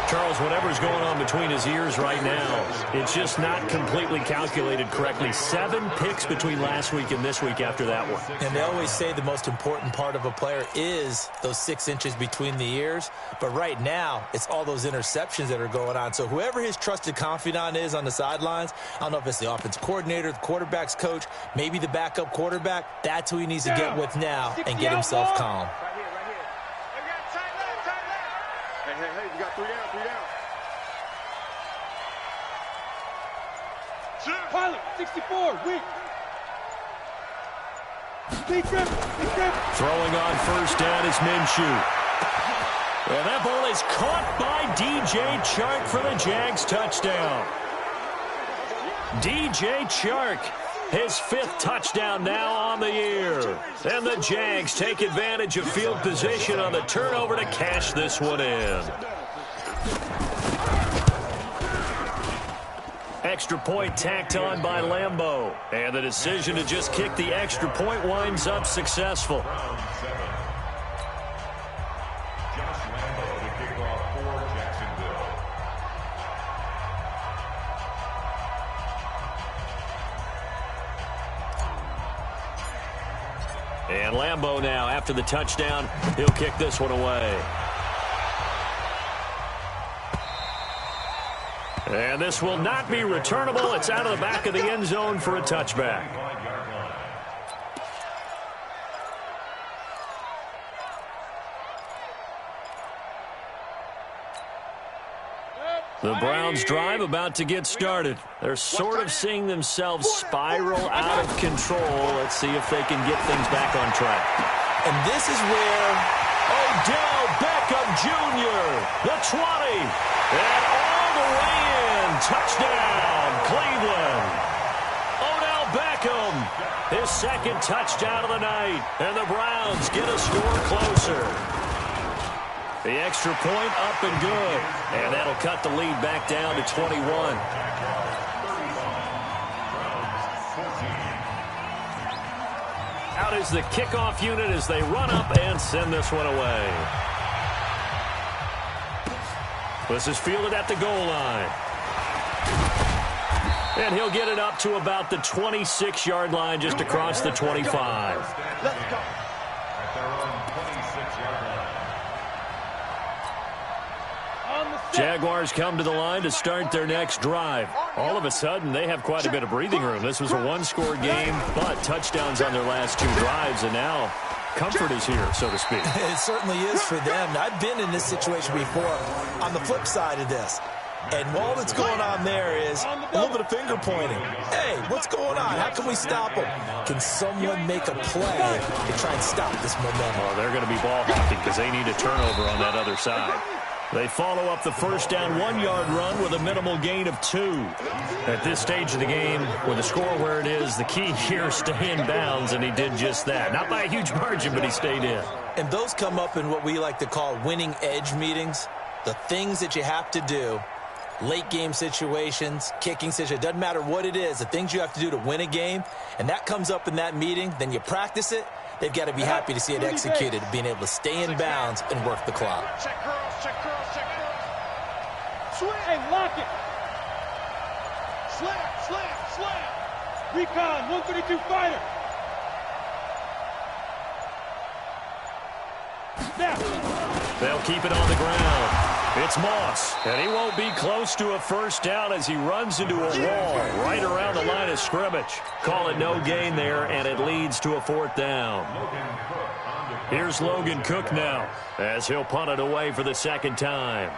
Charles, whatever's going on between his ears right now, it's just not completely calculated correctly. 7 picks between last week and this week after that one. And they always say the most important part of a player is those 6 inches between the ears. But right now, it's all those interceptions that are going on. So whoever his trusted confidant is on the sidelines, I don't know if it's the offensive coordinator, the quarterback's coach, maybe the backup quarterback, that's who he needs to get with now and get himself calm. Hey, we got 3 down, 3 down. Pilot, 64, weak. Big grip. Throwing on 1st down is Minshew. And that ball is caught by DJ Chark for the Jags touchdown. DJ Chark, his 5th touchdown now on the year. And the Jags take advantage of field position on the turnover to cash this one in. Extra point tacked on by Lambeau. And the decision to just kick the extra point winds up successful. And Lambeau now, after the touchdown, he'll kick this one away. And this will not be returnable. It's out of the back of the end zone for a touchback. The Browns drive about to get started. They're sort of seeing themselves spiral out of control. Let's see if they can get things back on track. And this is where Odell Beckham Jr., the 20, and all the way in. Touchdown, Cleveland. Odell Beckham, his 2nd touchdown of the night, and the Browns get a score closer. The extra point up and good. And that'll cut the lead back down to 21. Out is the kickoff unit as they run up and send this one away. This is fielded at the goal line. And he'll get it up to about the 26-yard line, just across the 25. Let's go. At their own 26-yard line. Jaguars come to the line to start their next drive. All of a sudden, they have quite a bit of breathing room. This was a one-score game, but touchdowns on their last 2 drives, and now comfort is here, so to speak. It certainly is for them. I've been in this situation before on the flip side of this. And all that's going on there is a little bit of finger pointing. Hey, what's going on? How can we stop them? Can someone make a play to try and stop this momentum? Well, they're going to be ball hawking because they need a turnover on that other side. They follow up the first down 1-yard run with a minimal gain of 2. At this stage of the game, with the score where it is, the key here is stay in bounds, and he did just that. Not by a huge margin, but he stayed in. And those come up in what we like to call winning edge meetings. The things that you have to do. Late game situations, kicking situations, doesn't matter what it is, the things you have to do to win a game, and that comes up in that meeting, then you practice it, they've got to be happy to see it executed, being able to stay in bounds and work the clock. Check girls, check girls, check girls. Swing, hey, lock it. Slam, slam, slam. Recon, 132 fighter. Snap. They'll keep it on the ground. It's Moss, and he won't be close to a first down as he runs into a wall right around the line of scrimmage. Call it no gain there, and it leads to a 4th down. Here's Logan Cook now as he'll punt it away for the 2nd time.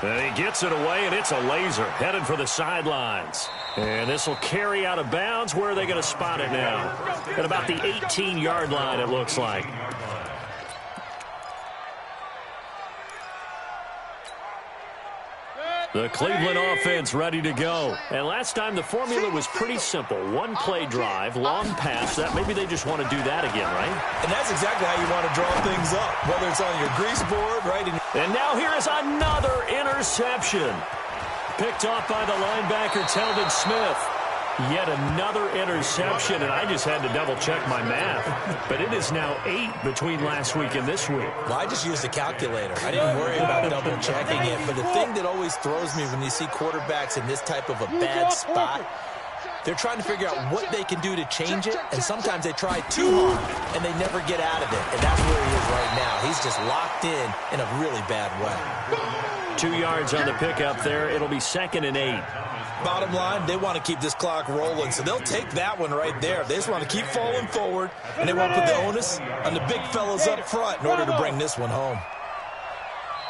And he gets it away, and it's a laser headed for the sidelines. And this will carry out of bounds. Where are they going to spot it now? At about the 18-yard line, it looks like. The Cleveland offense ready to go. And last time the formula was pretty simple. 1-play drive, long pass. That maybe they just want to do that again, right? And that's exactly how you want to draw things up, whether it's on your grease board, right? And now here is another interception. Picked off by the linebacker, Telvin Smith. Yet another interception, and I just had to double-check my math. But it is now 8 between last week and this week. Well, I just used a calculator. I didn't worry about double-checking it. But the thing that always throws me when you see quarterbacks in this type of a bad spot, they're trying to figure out what they can do to change it, and sometimes they try too hard, and they never get out of it. And that's where he is right now. He's just locked in a really bad way. 2 yards on the pickup there. It'll be 2nd and 8. Bottom line, they want to keep this clock rolling, so they'll take that one right there. They just want to keep falling forward, and they want to put the onus on the big fellas up front in order to bring this one home.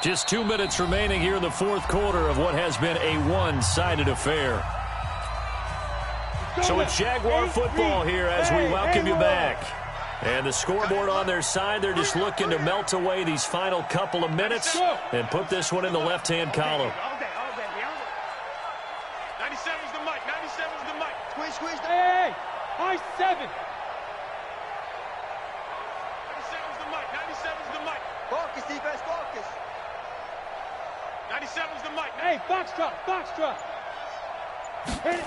Just 2 minutes remaining here in the 4th quarter of what has been a one-sided affair. So it's Jaguar football here as we welcome you back. And the scoreboard on their side, they're just looking to melt away these final couple of minutes and put this one in the left-hand column. 97's the mic, 97's the mic. Squeeze. Hey, high 7. 97's the mic, 97's the mic. Focus, defense, focus. 97's the mic. Hey, foxtrot. Hit it.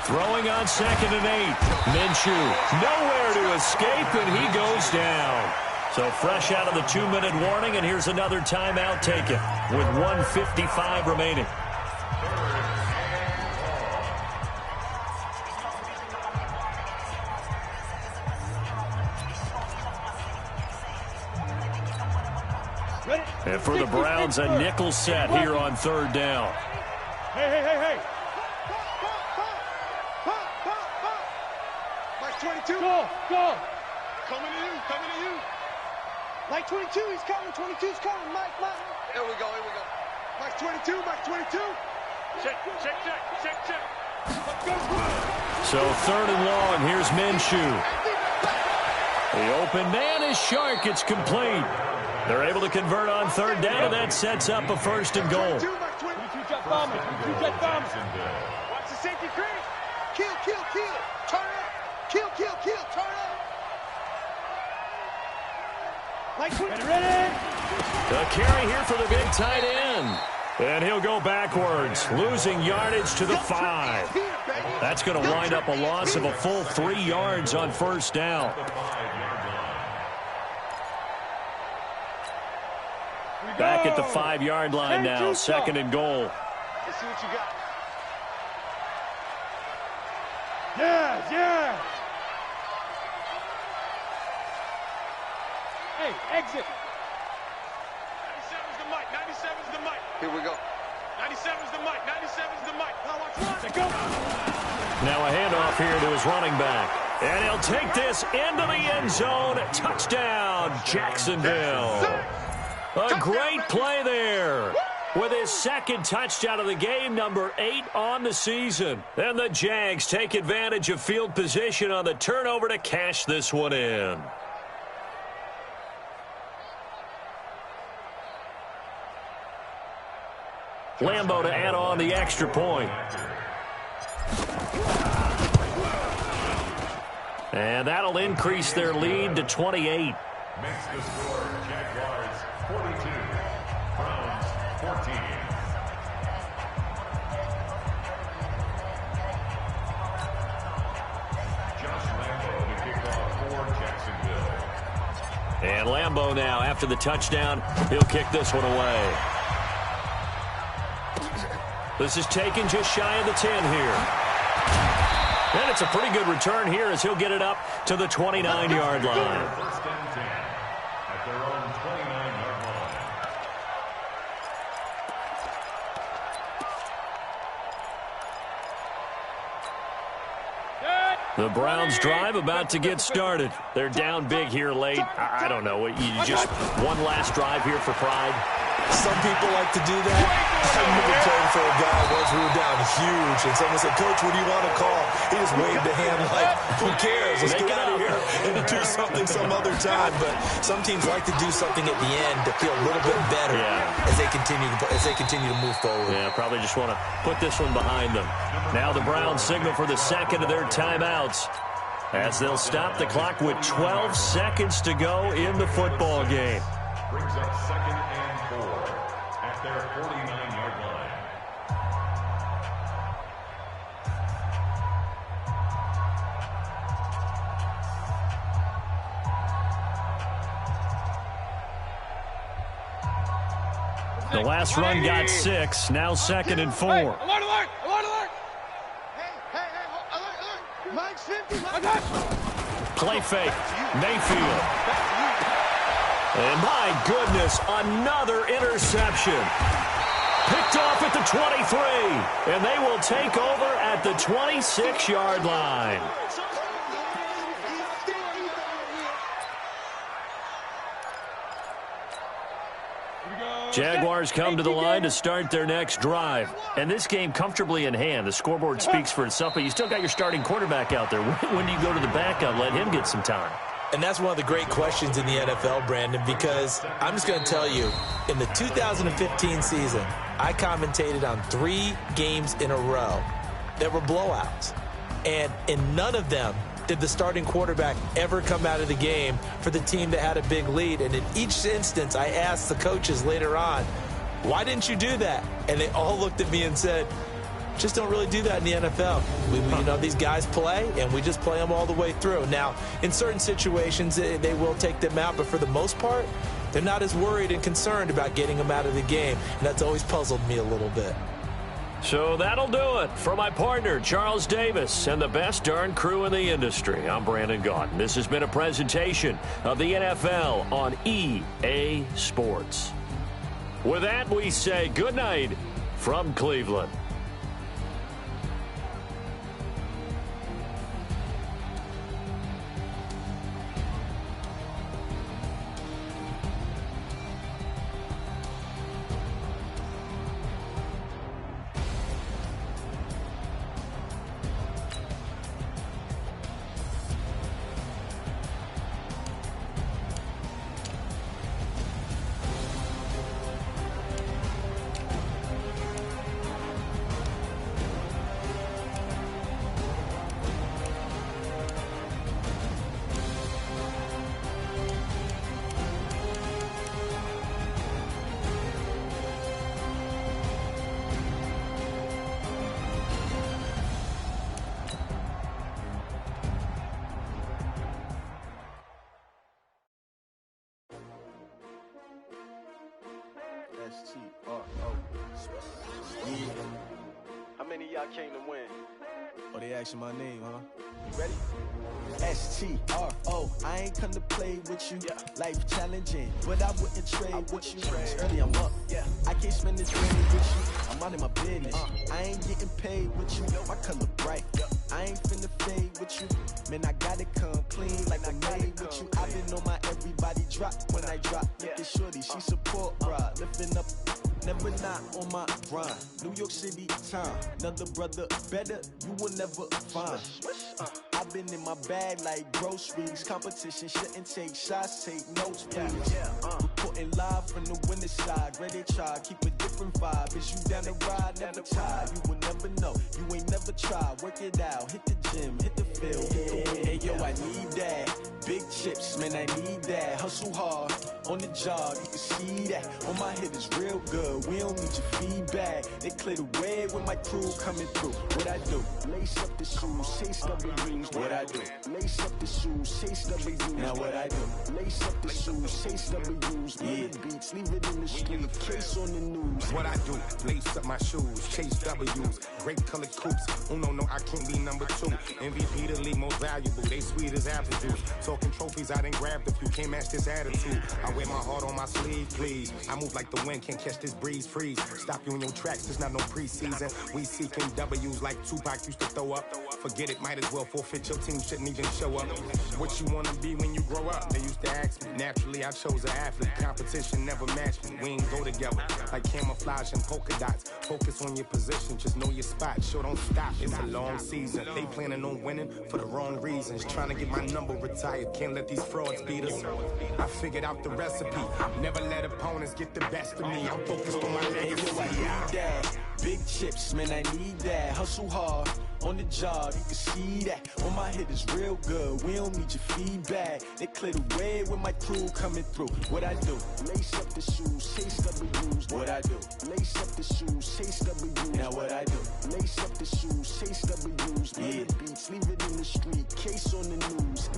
Throwing on 2nd and 8. Minshew nowhere to escape, and he goes down. So fresh out of the 2-minute warning, and here's another timeout taken with 1:55 remaining. And for the Browns, a nickel set here on 3rd down. Hey. Mike 22. Go. Coming to you. Mike 22, he's coming. 22's coming. Mike. Here we go. Mike 22. Check. So 3rd and long, here's Minshew. The open man is Shark. It's complete. They're able to convert on 3rd down, and that sets up a 1st and goal. 22 jet bomber. Watch the safety crease. Kill. Turn up. Kill. Turn up. Mike 22. Ready. The carry here for the big tight end. And he'll go backwards, losing yardage to the 5. That's going to wind up a loss of a full 3 yards on first down. Back at the 5-yard line now, 2nd and goal. Let's see what you got. Yeah. Hey, exit. 97's the mic. 97's the mic. Here we go. 97's the mic. 97's the mic. Now watch one. Go. Now a handoff here to his running back. And he'll take this into the end zone. Touchdown, Jacksonville. A great play there. With his 2nd touchdown of the game, number 8 on the season. And the Jags take advantage of field position on the turnover to cash this one in. Lambeau to add on the extra point. And that'll increase their lead to 28. Makes the score Jaguars 42, Browns 14. Josh Lambeau to kick off for Jacksonville. And Lambeau now, after the touchdown, he'll kick this one away. This is taken just shy of the 10 here. And it's a pretty good return here as he'll get it up to the 29-yard line. First and 10 at their own 29-yard line. The Browns drive about to get started. They're down big here late. I don't know. You just one last drive here for pride. Some people like to do that. I remember playing for a guy once we were down huge, and someone said, "Coach, what do you want to call?" He just waved a hand like, "Who cares? Let's get out of here and do something some other time." But some teams like to do something at the end to feel a little bit better as they continue to move forward. Yeah, probably just want to put this one behind them. Now the Browns signal for the 2nd of their timeouts as they'll stop the clock with 12 seconds to go in the football game. Brings up 2nd and 4 at their 49-yard line. The last run got 6, now 2nd and 4. Alert! Hey, alert. Mike's 50. Play fake, Mayfield. And my goodness, another interception. Picked off at the 23, and they will take over at the 26-yard line. Jaguars come to the line to start their next drive. And this game comfortably in hand. The scoreboard speaks for itself, but you still got your starting quarterback out there. When do you go to the backup, let him get some time? And that's one of the great questions in the NFL, Brandon, because I'm just going to tell you, in the 2015 season, I commentated on 3 games in a row that were blowouts. And in none of them did the starting quarterback ever come out of the game for the team that had a big lead. And in each instance, I asked the coaches later on, why didn't you do that? And they all looked at me and said, just don't really do that in the NFL. You know, these guys play, and we just play them all the way through. Now, in certain situations, they will take them out, but for the most part, they're not as worried and concerned about getting them out of the game, and that's always puzzled me a little bit. So that'll do it for my partner, Charles Davis, and the best darn crew in the industry. I'm Brandon Gaudin. This has been a presentation of the NFL on EA Sports. With that, we say good night from Cleveland. S-T-R-O. Yeah. How many of y'all came to win? Oh, they asking my name, huh? You ready? S-T-R-O. I ain't come to play with you. Life challenging, but I wouldn't trade with you. It's early, I'm up. I can't spend the day with you. I'm out of my business. I ain't getting paid with you. My color bright. I ain't finna fade with you. Man, I gotta come clean like I made with you. I been on my everybody drop when I drop. Look at shorty, she support ride. Lifting up, never not on my grind. New York City time, another brother better, you will never find. I've been in my bag like groceries. Competition shouldn't take shots, take notes, please. Reporting live from the winning side. Ready to try, keep a different vibe. Is you down the ride, never tired. You will never know, you ain't never tried. Work it out, hit the gym, hit the field, hit the win. Hey yo, I need that. Big chips, man, I need that. Hustle hard, on the job, you can see that. On my head is real good, we don't need your feedback. They clear the way with my crew coming through. What I do? Lace up the shoes, chase W's. What I do? Lace up the shoes, chase W's. Now what I do? Lace up the shoes, chase W's. Yeah, beats, leave it in the street, case on the news. What I do? Lace up my shoes, chase W's. Great colored coops. Oh no, I can't be number 2. MVP the league most valuable. They sweet as apple juice. Talking trophies, I done grabbed a few. Can't match this attitude. I wear my heart on my sleeve, please. I move like the wind, can't catch this breeze. Freeze. Stop you in your tracks. There's not no preseason. We seeking W's like Tupac used to throw up. Forget it, might as well forfeit. Your team shouldn't even show up. What you wanna be when you grow up? They used to ask me. Naturally, I chose an athlete. Competition never matched me. We ain't go together like camouflage and polka dots. Focus on your position, just know your spot. Sure, don't stop. It's a long season. They planning on winning for the wrong reasons. Trying to get my number retired. Can't let these frauds beat us. I figured out the recipe. Never let opponents get the best of me. I'm focused on my legacy. I need that. Big chips, man, I need that. Hustle hard, on the job, you can see that. On my head is real good, we don't need your feedback. They clear the way with my crew coming through. What I do? Lace up the shoes, chase W's. What I do? Lace up the shoes, chase W's. Now what I do? Lace up the shoes, chase W's. Yeah, beats, leave it in the street, case on the news.